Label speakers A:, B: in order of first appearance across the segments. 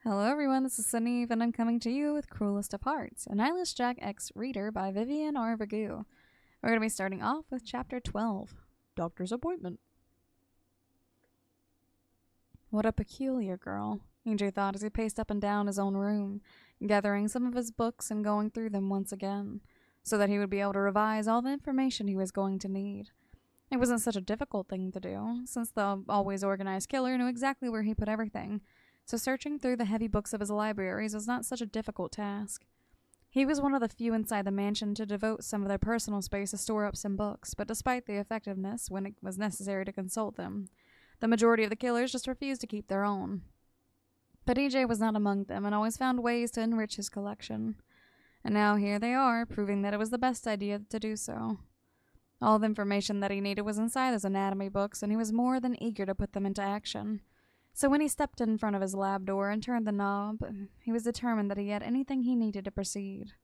A: Hello everyone, this is Suneve, and I'm coming to you with Cruelest of Hearts, an Eyeless Jack X reader by Vivian R. Vagu. We're going to be starting off with Chapter 12, Doctor's Appointment. What a peculiar girl, EJ thought as he paced up and down his own room, gathering some of his books and going through them once again, so that he would be able to revise all the information he was going to need. It wasn't such a difficult thing to do, since the always organized killer knew exactly where he put everything, so searching through the heavy books of his libraries was not such a difficult task. He was one of the few inside the mansion to devote some of their personal space to store up some books, but despite the effectiveness when it was necessary to consult them, the majority of the killers just refused to keep their own. But EJ was not among them and always found ways to enrich his collection. And now here they are, proving that it was the best idea to do so. All the information that he needed was inside those anatomy books, and he was more than eager to put them into action. So when he stepped in front of his lab door and turned the knob, he was determined that he had anything he needed to proceed.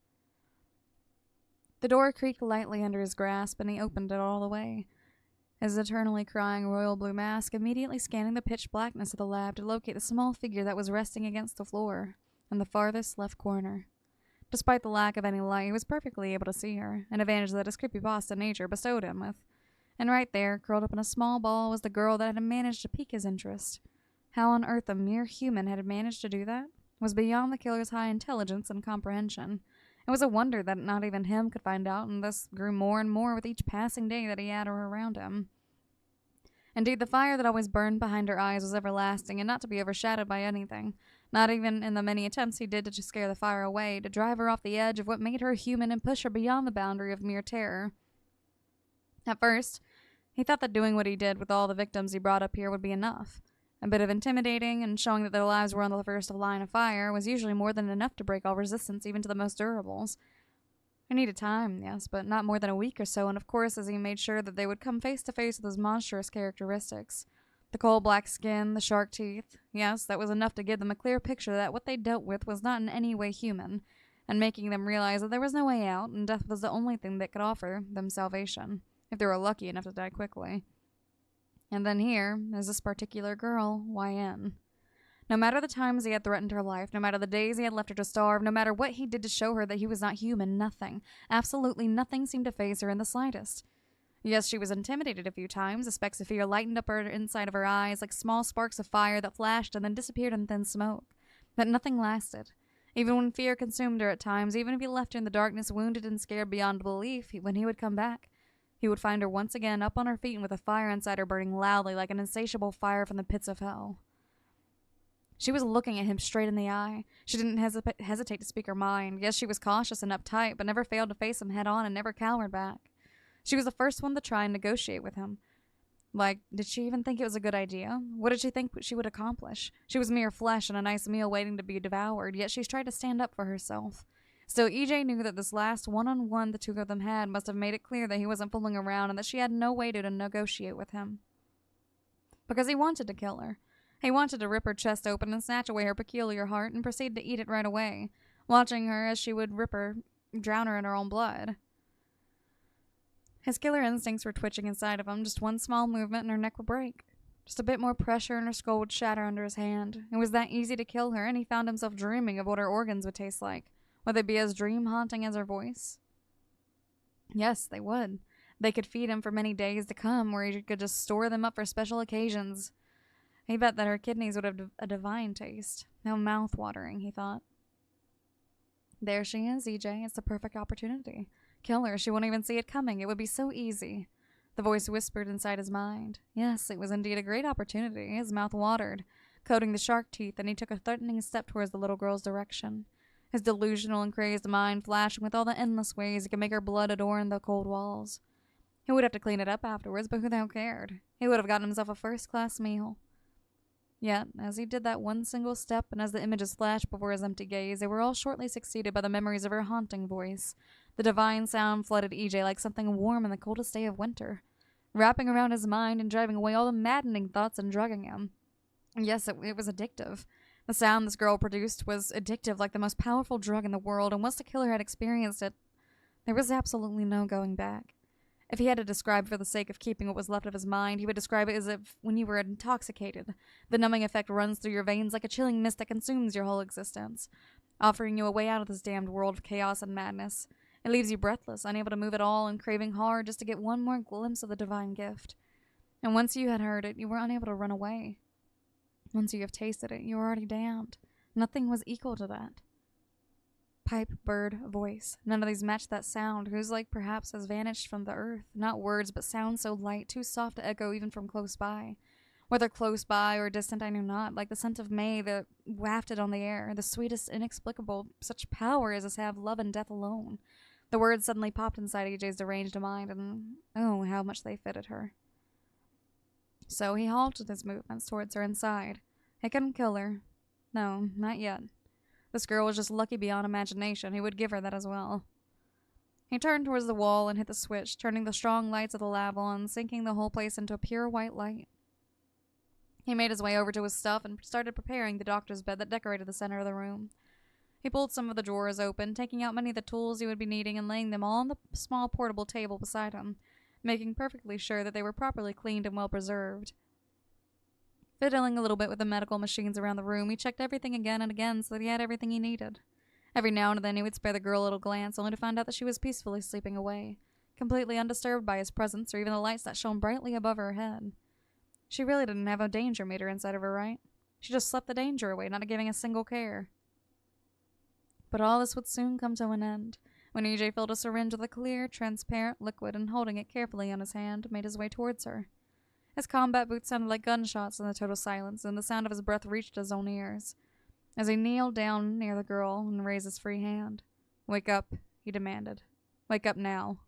A: The door creaked lightly under his grasp, and he opened it all the way, his eternally crying royal blue mask immediately scanning the pitch blackness of the lab to locate the small figure that was resting against the floor in the farthest left corner. Despite the lack of any light, he was perfectly able to see her, an advantage that his creepypasta nature bestowed him with. And right there, curled up in a small ball, was the girl that had managed to pique his interest. How on earth a mere human had managed to do that was beyond the killer's high intelligence and comprehension. It was a wonder that not even him could find out, and thus grew more and more with each passing day that he had her around him. Indeed, the fire that always burned behind her eyes was everlasting and not to be overshadowed by anything, not even in the many attempts he did to scare the fire away, to drive her off the edge of what made her human and push her beyond the boundary of mere terror. At first, he thought that doing what he did with all the victims he brought up here would be enough. A bit of intimidating and showing that their lives were on the first line of fire was usually more than enough to break all resistance even to the most durables. He needed time, yes, but not more than a week or so, and of course as he made sure that they would come face to face with his monstrous characteristics. The coal black skin, the shark teeth, yes, that was enough to give them a clear picture that what they dealt with was not in any way human, and making them realize that there was no way out, and death was the only thing that could offer them salvation, if they were lucky enough to die quickly. And then here is this particular girl, YN. No matter the times he had threatened her life, no matter the days he had left her to starve, no matter what he did to show her that he was not human, nothing, absolutely nothing seemed to faze her in the slightest. Yes, she was intimidated a few times, the specks of fear lightened up her inside of her eyes like small sparks of fire that flashed and then disappeared in thin smoke. But nothing lasted. Even when fear consumed her at times, even if he left her in the darkness wounded and scared beyond belief, when he would come back, he would find her once again up on her feet and with a fire inside her burning loudly like an insatiable fire from the pits of hell. She was looking at him straight in the eye. She didn't hesitate to speak her mind. Yes, she was cautious and uptight, but never failed to face him head on and never cowered back. She was the first one to try and negotiate with him. Like, did she even think it was a good idea? What did she think she would accomplish? She was mere flesh and a nice meal waiting to be devoured, yet she tried to stand up for herself. Still, EJ knew that this last one-on-one the two of them had must have made it clear that he wasn't fooling around and that she had no way to negotiate with him. Because he wanted to kill her. He wanted to rip her chest open and snatch away her peculiar heart and proceed to eat it right away, watching her as she would drown her in her own blood. His killer instincts were twitching inside of him. Just one small movement and her neck would break. Just a bit more pressure and her skull would shatter under his hand. It was that easy to kill her, and he found himself dreaming of what her organs would taste like. Would they be as dream-haunting as her voice? Yes, they would. They could feed him for many days to come, where he could just store them up for special occasions. He bet that her kidneys would have a divine taste. How mouth-watering, he thought. There she is, EJ. It's the perfect opportunity. Kill her. She won't even see it coming. It would be so easy. The voice whispered inside his mind. Yes, it was indeed a great opportunity. His mouth watered, coating the shark teeth, and he took a threatening step towards the little girl's direction. His delusional and crazed mind flashing with all the endless ways he could make her blood adorn the cold walls. He would have to clean it up afterwards, but who the hell cared? He would have gotten himself a first-class meal. Yet, as he did that one single step, and as the images flashed before his empty gaze, they were all shortly succeeded by the memories of her haunting voice. The divine sound flooded EJ like something warm in the coldest day of winter, wrapping around his mind and driving away all the maddening thoughts and drugging him. Yes, it was addictive. The sound this girl produced was addictive like the most powerful drug in the world, and once the killer had experienced it, there was absolutely no going back. If he had to describe for the sake of keeping what was left of his mind, he would describe it as if when you were intoxicated, the numbing effect runs through your veins like a chilling mist that consumes your whole existence, offering you a way out of this damned world of chaos and madness. It leaves you breathless, unable to move at all, and craving hard just to get one more glimpse of the divine gift. And once you had heard it, you were unable to run away. Once you have tasted it, you were already damned. Nothing was equal to that. Pipe, bird, voice. None of these matched that sound, whose like perhaps has vanished from the earth. Not words, but sounds so light, too soft to echo even from close by. Whether close by or distant, I knew not, like the scent of May that wafted on the air, the sweetest, inexplicable, such power as to have love and death alone. The words suddenly popped inside AJ's deranged mind, and oh, how much they fitted her. So he halted his movements towards her inside. He couldn't kill her. No, not yet. This girl was just lucky beyond imagination. He would give her that as well. He turned towards the wall and hit the switch, turning the strong lights of the lab on, sinking the whole place into a pure white light. He made his way over to his stuff and started preparing the doctor's bed that decorated the center of the room. He pulled some of the drawers open, taking out many of the tools he would be needing and laying them all on the small portable table beside him, making perfectly sure that they were properly cleaned and well preserved. Fiddling a little bit with the medical machines around the room, he checked everything again and again so that he had everything he needed. Every now and then he would spare the girl a little glance, only to find out that she was peacefully sleeping away, completely undisturbed by his presence or even the lights that shone brightly above her head. She really didn't have a danger meter inside of her, right? She just slept the danger away, not giving a single care. But all this would soon come to an end, when EJ filled a syringe with a clear, transparent liquid and holding it carefully on his hand, made his way towards her. His combat boots sounded like gunshots in the total silence, and the sound of his breath reached his own ears. As he kneeled down near the girl and raised his free hand. "Wake up," he demanded. "Wake up now."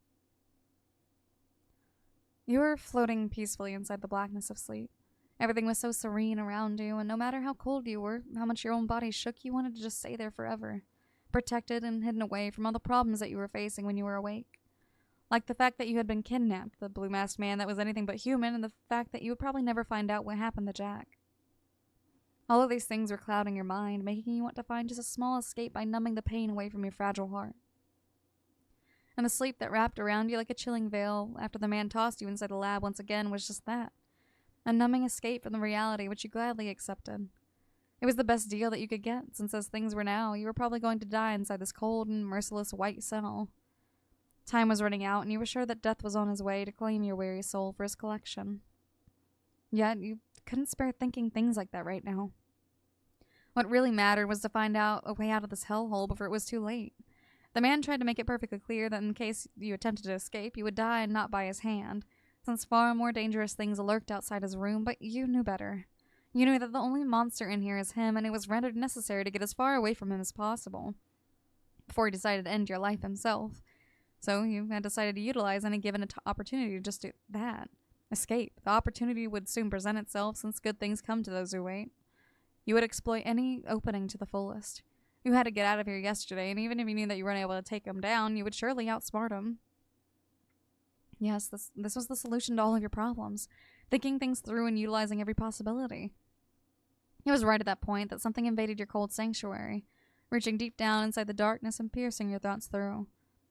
A: You were floating peacefully inside the blackness of sleep. Everything was so serene around you, and no matter how cold you were, how much your own body shook, you wanted to just stay there forever, protected and hidden away from all the problems that you were facing when you were awake. Like the fact that you had been kidnapped, the blue-masked man that was anything but human, and the fact that you would probably never find out what happened to Jack. All of these things were clouding your mind, making you want to find just a small escape by numbing the pain away from your fragile heart. And the sleep that wrapped around you like a chilling veil after the man tossed you inside the lab once again was just that. A numbing escape from the reality which you gladly accepted. It was the best deal that you could get, since as things were now, you were probably going to die inside this cold and merciless white cell. Time was running out, and you were sure that death was on his way to claim your weary soul for his collection. Yet, you couldn't spare thinking things like that right now. What really mattered was to find out a way out of this hellhole before it was too late. The man tried to make it perfectly clear that in case you attempted to escape, you would die and not by his hand, since far more dangerous things lurked outside his room, but you knew better. You knew that the only monster in here is him, and it was rendered necessary to get as far away from him as possible, before he decided to end your life himself. So you had decided to utilize any given opportunity to just do that. Escape. The opportunity would soon present itself, since good things come to those who wait. You would exploit any opening to the fullest. You had to get out of here yesterday, and even if you knew that you weren't able to take him down, you would surely outsmart him. Yes, this was the solution to all of your problems. Thinking things through and utilizing every possibility. It was right at that point that something invaded your cold sanctuary, reaching deep down inside the darkness and piercing your thoughts through.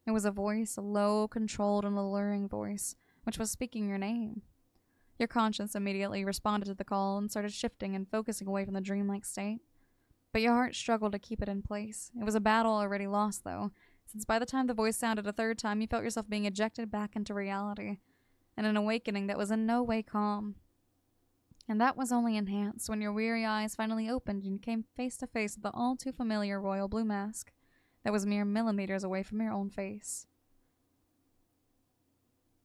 A: It was a voice, a low, controlled, and alluring voice, which was speaking your name. Your conscience immediately responded to the call and started shifting and focusing away from the dreamlike state. But your heart struggled to keep it in place. It was a battle already lost, though, since by the time the voice sounded a third time, you felt yourself being ejected back into reality, and an awakening that was in no way calm. And that was only enhanced when your weary eyes finally opened and you came face to face with the all-too-familiar royal blue mask that was mere millimeters away from your own face.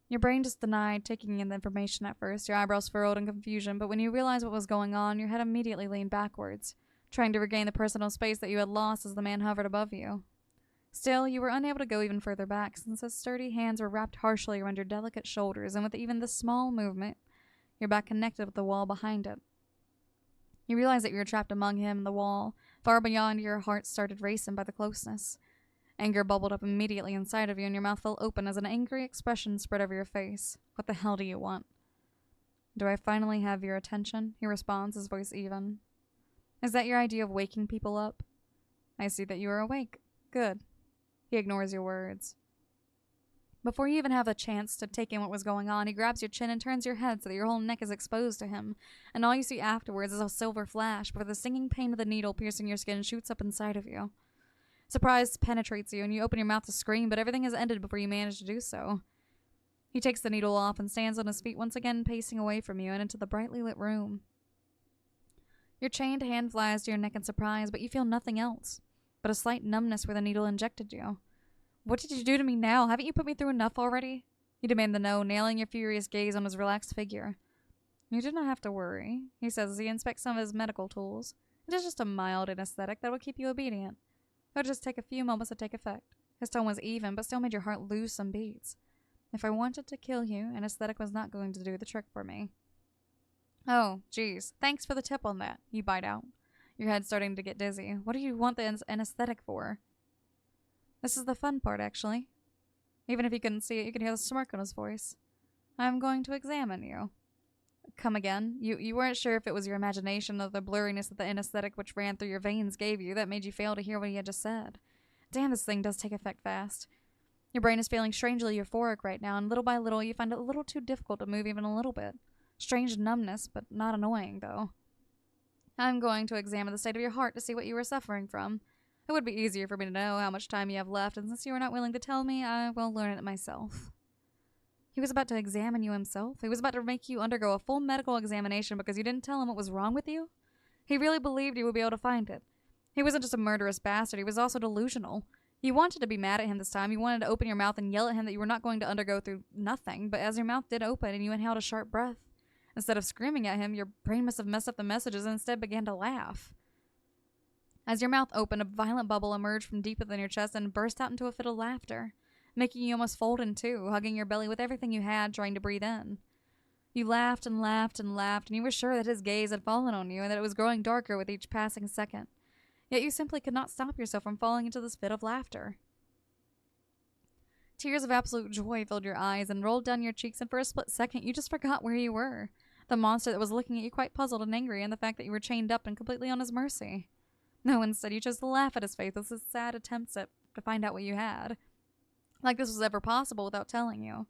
A: Your brain just denied taking in the information at first, your eyebrows furrowed in confusion, but when you realized what was going on, your head immediately leaned backwards, trying to regain the personal space that you had lost as the man hovered above you. Still, you were unable to go even further back, since his sturdy hands were wrapped harshly around your delicate shoulders, and with even this small movement, your back connected with the wall behind it. You realized that you were trapped among him and the wall, far beyond your heart started racing by the closeness. Anger bubbled up immediately inside of you, and your mouth fell open as an angry expression spread over your face. What the hell do you want? Do I finally have your attention? He responds, his voice even. Is that your idea of waking people up? I see that you are awake. Good. He ignores your words. Before you even have a chance to take in what was going on, he grabs your chin and turns your head so that your whole neck is exposed to him, and all you see afterwards is a silver flash before the stinging pain of the needle piercing your skin shoots up inside of you. Surprise penetrates you, and you open your mouth to scream, but everything has ended before you manage to do so. He takes the needle off and stands on his feet once again, pacing away from you and into the brightly lit room. Your chained hand flies to your neck in surprise, but you feel nothing else but a slight numbness where the needle injected you. What did you do to me now? Haven't you put me through enough already? You demand the no, nailing your furious gaze on his relaxed figure. You do not have to worry, he says as he inspects some of his medical tools. It is just a mild anesthetic that will keep you obedient. It will just take a few moments to take effect. His tone was even, but still made your heart lose some beats. If I wanted to kill you, anesthetic was not going to do the trick for me. Oh, geez. Thanks for the tip on that, you bite out. Your head's starting to get dizzy. What do you want the anesthetic for? This is the fun part, actually. Even if you couldn't see it, you could hear the smirk on his voice. I'm going to examine you. Come again? You weren't sure if it was your imagination or the blurriness that the anesthetic which ran through your veins gave you that made you fail to hear what he had just said. Damn, this thing does take effect fast. Your brain is feeling strangely euphoric right now, and little by little you find it a little too difficult to move even a little bit. Strange numbness, but not annoying, though. I'm going to examine the state of your heart to see what you were suffering from. It would be easier for me to know how much time you have left, and since you are not willing to tell me, I will learn it myself. He was about to examine you himself? He was about to make you undergo a full medical examination because you didn't tell him what was wrong with you? He really believed you would be able to find it. He wasn't just a murderous bastard, he was also delusional. You wanted to be mad at him this time. You wanted to open your mouth and yell at him that you were not going to undergo through nothing, but as your mouth did open and you inhaled a sharp breath, instead of screaming at him, your brain must have messed up the messages and instead began to laugh. As your mouth opened, a violent bubble emerged from deep within your chest and burst out into a fit of laughter, making you almost fold in two, hugging your belly with everything you had, trying to breathe in. You laughed and laughed and laughed, and you were sure that his gaze had fallen on you and that it was growing darker with each passing second. Yet you simply could not stop yourself from falling into this fit of laughter. Tears of absolute joy filled your eyes and rolled down your cheeks, and for a split second you just forgot where you were. The monster that was looking at you quite puzzled and angry, and the fact that you were chained up and completely on his mercy. No, instead you chose to laugh at his face with his sad attempts to find out what you had. Like this was ever possible without telling you.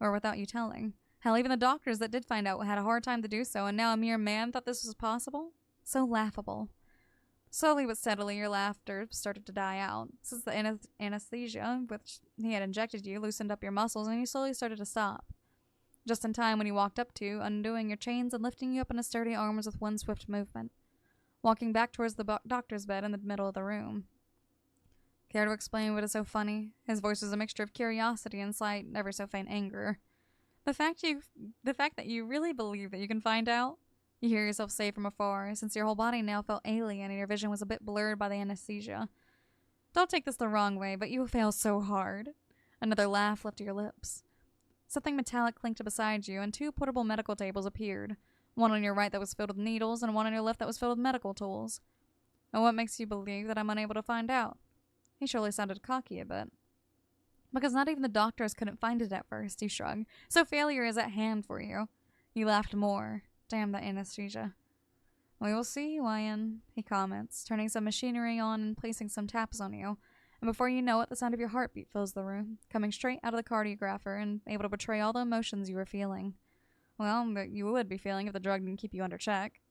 A: Or without you telling. Hell, even the doctors that did find out had a hard time to do so, and now a mere man thought this was possible? So laughable. Slowly but steadily, your laughter started to die out, since the anesthesia, which he had injected you, loosened up your muscles, and you slowly started to stop. Just in time when he walked up to you, undoing your chains and lifting you up in his sturdy arms with one swift movement, walking back towards the doctor's bed in the middle of the room. Care to explain what is so funny? His voice was a mixture of curiosity and slight, ever so faint anger. The fact that you really believe that you can find out? You hear yourself say from afar, since your whole body now felt alien and your vision was a bit blurred by the anesthesia. Don't take this the wrong way, but you fail so hard. Another laugh left your lips. Something metallic clinked beside you, and two portable medical tables appeared. One on your right that was filled with needles, and one on your left that was filled with medical tools. And what makes you believe that I'm unable to find out? He surely sounded cocky a bit. Because not even the doctors couldn't find it at first, he shrugged. So failure is at hand for you. You laughed more. Damn that anesthesia. We will see, Wyan, he comments, turning some machinery on and placing some taps on you. And before you know it, the sound of your heartbeat fills the room, coming straight out of the cardiographer and able to portray all the emotions you were feeling. Well, that you would be feeling if the drug didn't keep you under check.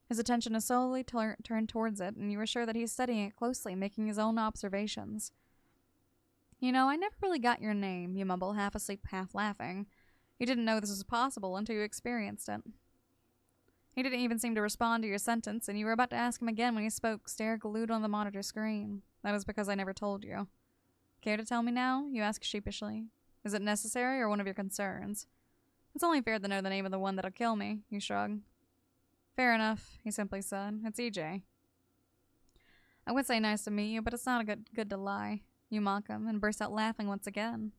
A: His attention is slowly turned towards it, and you are sure that he's studying it closely, making his own observations. You know, I never really got your name, you mumble, half asleep, half laughing. You didn't know this was possible until you experienced it. He didn't even seem to respond to your sentence, and you were about to ask him again when he spoke, stare glued on the monitor screen. That is because I never told you. Care to tell me now? You ask sheepishly. Is it necessary or one of your concerns? It's only fair to know the name of the one that'll kill me, you shrug. Fair enough, he simply said. It's EJ. I would say nice to meet you, but it's not good to lie. You mock him, and burst out laughing once again.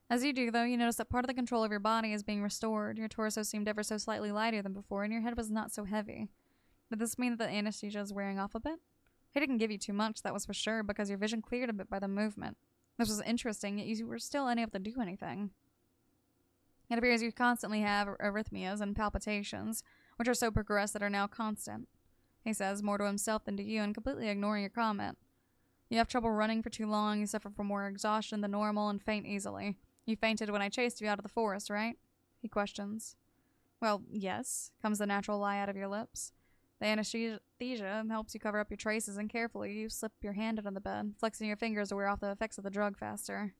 A: As you do, though, you notice that part of the control of your body is being restored. Your torso seemed ever so slightly lighter than before, and your head was not so heavy. Did this mean that the anesthesia is wearing off a bit? He didn't give you too much, that was for sure, because your vision cleared a bit by the movement. This was interesting, yet you were still unable to do anything. It appears you constantly have arrhythmias and palpitations, which are so progressed that are now constant. He says, more to himself than to you, and completely ignoring your comment. You have trouble running for too long, you suffer from more exhaustion than normal, and faint easily. You fainted when I chased you out of the forest, right? He questions. Well, yes, comes the natural lie out of your lips. The anesthesia helps you cover up your traces, and carefully you slip your hand under the bed, flexing your fingers to wear off the effects of the drug faster.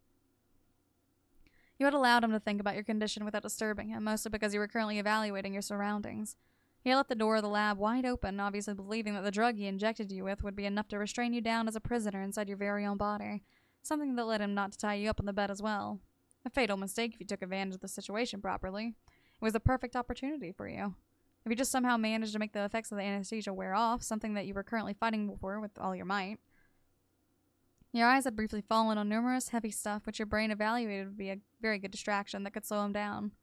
A: You had allowed him to think about your condition without disturbing him, mostly because you were currently evaluating your surroundings. He left the door of the lab wide open, obviously believing that the drug he injected you with would be enough to restrain you down as a prisoner inside your very own body, something that led him not to tie you up on the bed as well. A fatal mistake if you took advantage of the situation properly. It was the perfect opportunity for you. If you just somehow managed to make the effects of the anesthesia wear off, something that you were currently fighting for with all your might. Your eyes had briefly fallen on numerous heavy stuff which your brain evaluated would be a very good distraction that could slow him down.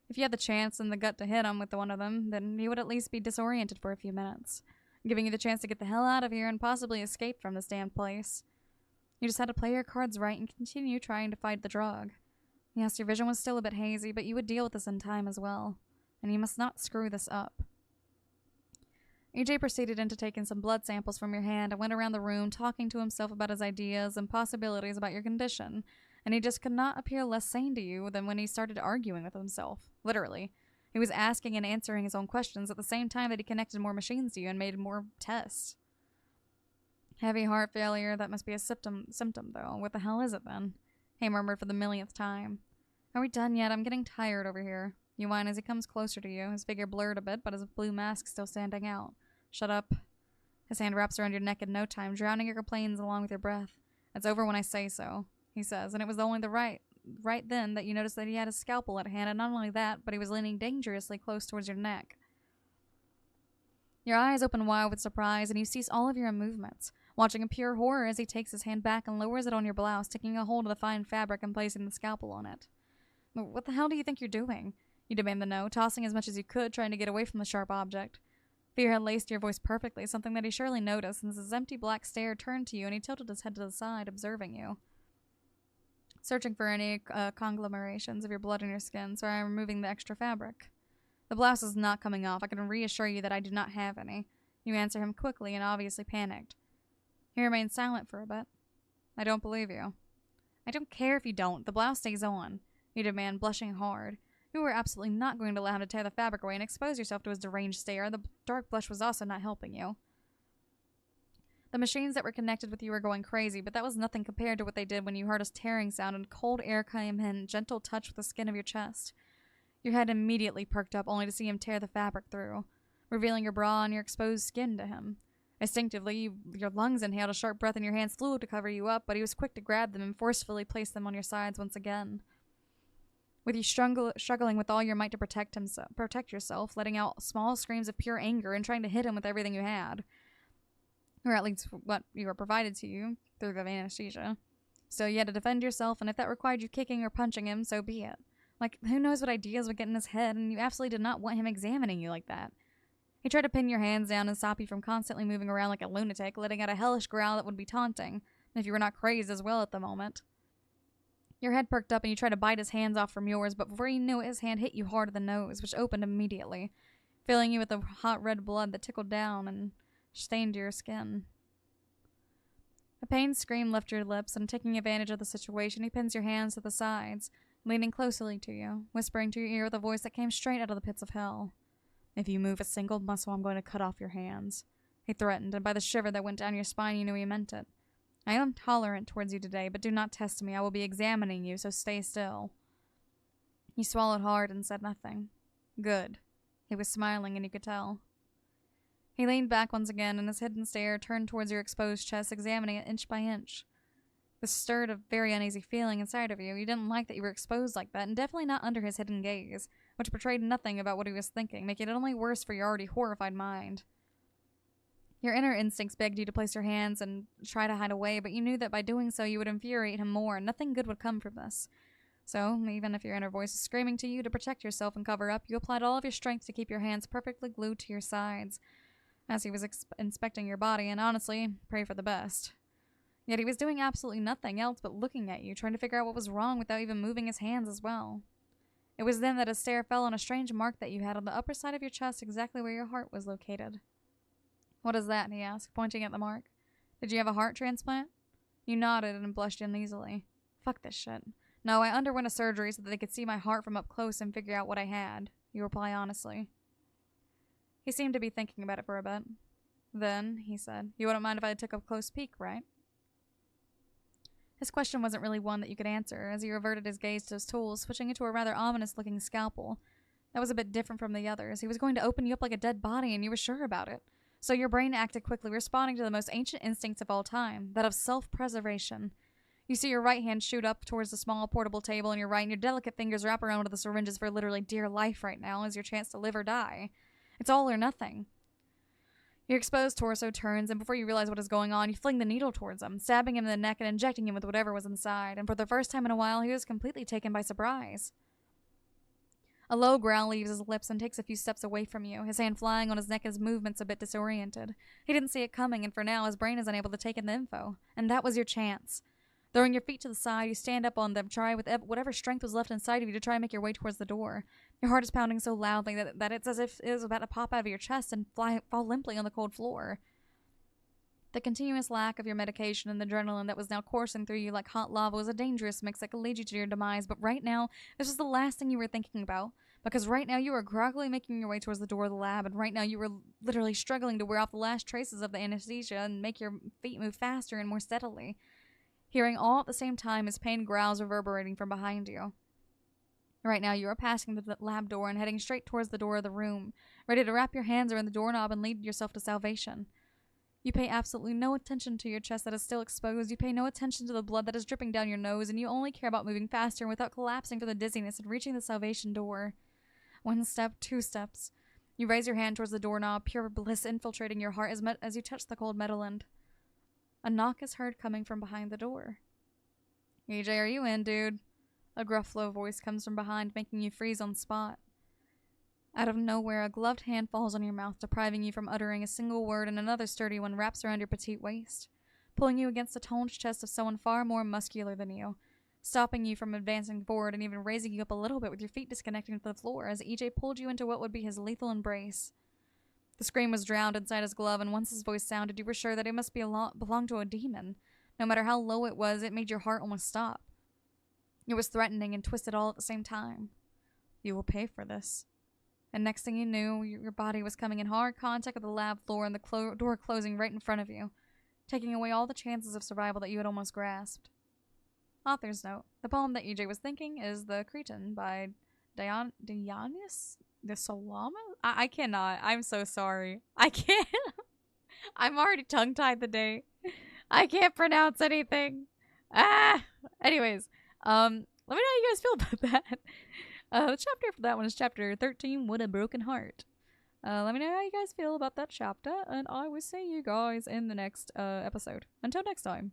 A: If you had the chance and the gut to hit him with one of them, then he would at least be disoriented for a few minutes, giving you the chance to get the hell out of here and possibly escape from this damned place. You just had to play your cards right and continue trying to fight the drug. Yes, your vision was still a bit hazy, but you would deal with this in time as well, and you must not screw this up. EJ proceeded into taking some blood samples from your hand and went around the room talking to himself about his ideas and possibilities about your condition, and he just could not appear less sane to you than when he started arguing with himself. Literally. He was asking and answering his own questions at the same time that he connected more machines to you and made more tests. Heavy heart failure, that must be a symptom though. What the hell is it then? He murmured for the millionth time. Are we done yet? I'm getting tired over here. You whine as he comes closer to you, his figure blurred a bit, but his blue mask still standing out. Shut up. His hand wraps around your neck in no time, drowning your complaints along with your breath. It's over when I say so, he says, and it was only right then that you noticed that he had a scalpel at hand, and not only that, but he was leaning dangerously close towards your neck. Your eyes open wide with surprise, and you cease all of your movements, watching in pure horror as he takes his hand back and lowers it on your blouse, taking a hold of the fine fabric and placing the scalpel on it. What the hell do you think you're doing? You demand the no, tossing as much as you could, trying to get away from the sharp object. Fear had laced your voice perfectly, something that he surely noticed, since his empty black stare turned to you and he tilted his head to the side, observing you. Searching for any conglomerations of your blood in your skin, so I am removing the extra fabric. The blouse is not coming off. I can reassure you that I do not have any. You answer him quickly and obviously panicked. He remains silent for a bit. I don't believe you. I don't care if you don't. The blouse stays on, you demand, blushing hard. You were absolutely not going to allow him to tear the fabric away and expose yourself to his deranged stare. The dark blush was also not helping you. The machines that were connected with you were going crazy, but that was nothing compared to what they did when you heard a tearing sound and cold air came in, gentle touch with the skin of your chest. Your head immediately perked up, only to see him tear the fabric through, revealing your bra and your exposed skin to him. Instinctively, your lungs inhaled a sharp breath and your hands flew to cover you up, but he was quick to grab them and forcefully place them on your sides once again. With you struggling with all your might to protect yourself, letting out small screams of pure anger and trying to hit him with everything you had. Or at least what you were provided to you through the anesthesia. So you had to defend yourself, and if that required you kicking or punching him, so be it. Like, who knows what ideas would get in his head, and you absolutely did not want him examining you like that. He tried to pin your hands down and stop you from constantly moving around like a lunatic, letting out a hellish growl that would be taunting, if you were not crazed as well at the moment. Your head perked up and you tried to bite his hands off from yours, but before you knew it, his hand hit you hard in the nose, which opened immediately, filling you with the hot red blood that trickled down and stained your skin. A pained scream left your lips, and taking advantage of the situation, he pins your hands to the sides, leaning closely to you, whispering to your ear with a voice that came straight out of the pits of hell. If you move a single muscle, I'm going to cut off your hands, he threatened, and by the shiver that went down your spine, you knew he meant it. I am tolerant towards you today, but do not test me. I will be examining you, so stay still. You swallowed hard and said nothing. Good. He was smiling, and you could tell. He leaned back once again, and his hidden stare turned towards your exposed chest, examining it inch by inch. This stirred a very uneasy feeling inside of you. You didn't like that you were exposed like that, and definitely not under his hidden gaze, which betrayed nothing about what he was thinking, making it only worse for your already horrified mind. Your inner instincts begged you to place your hands and try to hide away, but you knew that by doing so you would infuriate him more, and nothing good would come from this. So, even if your inner voice is screaming to you to protect yourself and cover up, you applied all of your strength to keep your hands perfectly glued to your sides, as he was inspecting your body, and honestly, pray for the best. Yet he was doing absolutely nothing else but looking at you, trying to figure out what was wrong without even moving his hands as well. It was then that his stare fell on a strange mark that you had on the upper side of your chest, exactly where your heart was located. What is that? He asked, pointing at the mark. Did you have a heart transplant? You nodded and blushed uneasily. Fuck this shit. No, I underwent a surgery so that they could see my heart from up close and figure out what I had. You reply honestly. He seemed to be thinking about it for a bit. Then, he said, you wouldn't mind if I took a close peek, right? His question wasn't really one that you could answer, as he reverted his gaze to his tools, switching it to a rather ominous-looking scalpel. That was a bit different from the others. He was going to open you up like a dead body, and you were sure about it. So your brain acted quickly, responding to the most ancient instincts of all time, that of self-preservation. You see your right hand shoot up towards the small portable table on your right, and your delicate fingers wrap around one of the syringes for literally dear life right now as your chance to live or die. It's all or nothing. Your exposed torso turns, and before you realize what is going on, you fling the needle towards him, stabbing him in the neck and injecting him with whatever was inside, and for the first time in a while, he was completely taken by surprise. A low growl leaves his lips and takes a few steps away from you, his hand flying on his neck, his movements a bit disoriented. He didn't see it coming, and for now, his brain is unable to take in the info. And that was your chance. Throwing your feet to the side, you stand up on them, try with whatever strength was left inside of you to try and make your way towards the door. Your heart is pounding so loudly that it's as if it was about to pop out of your chest and fall limply on the cold floor. The continuous lack of your medication and the adrenaline that was now coursing through you like hot lava was a dangerous mix that could lead you to your demise, but right now, this was the last thing you were thinking about. Because right now you were groggily making your way towards the door of the lab, and right now you were literally struggling to wear off the last traces of the anesthesia and make your feet move faster and more steadily. Hearing all at the same time as pain growls reverberating from behind you. Right now you are passing the lab door and heading straight towards the door of the room, ready to wrap your hands around the doorknob and lead yourself to salvation. You pay absolutely no attention to your chest that is still exposed, you pay no attention to the blood that is dripping down your nose, and you only care about moving faster and without collapsing from the dizziness and reaching the salvation door. 1 step, 2 steps. You raise your hand towards the doorknob, pure bliss infiltrating your heart as you touch the cold metal end. A knock is heard coming from behind the door. EJ, are you in, dude? A gruff, low voice comes from behind, making you freeze on the spot. Out of nowhere, a gloved hand falls on your mouth, depriving you from uttering a single word, and another sturdy one wraps around your petite waist, pulling you against the toned chest of someone far more muscular than you, stopping you from advancing forward and even raising you up a little bit with your feet disconnecting from the floor as EJ pulled you into what would be his lethal embrace. The scream was drowned inside his glove, and once his voice sounded, you were sure that it must belong to a demon. No matter how low it was, it made your heart almost stop. It was threatening and twisted all at the same time. You will pay for this. And next thing you knew, your body was coming in hard contact with the lab floor and the door closing right in front of you, taking away all the chances of survival that you had almost grasped. Author's note. The poem that EJ was thinking is The Cretan by Dionysius the Salama? I cannot. I'm so sorry. I can't. I'm already tongue-tied today. I can't pronounce anything. Anyways, let me know how you guys feel about that. The chapter for that one is chapter 13, What a Broken Heart. Let me know how you guys feel about that chapter, and I will see you guys in the next episode. Until next time,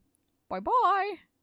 A: bye-bye!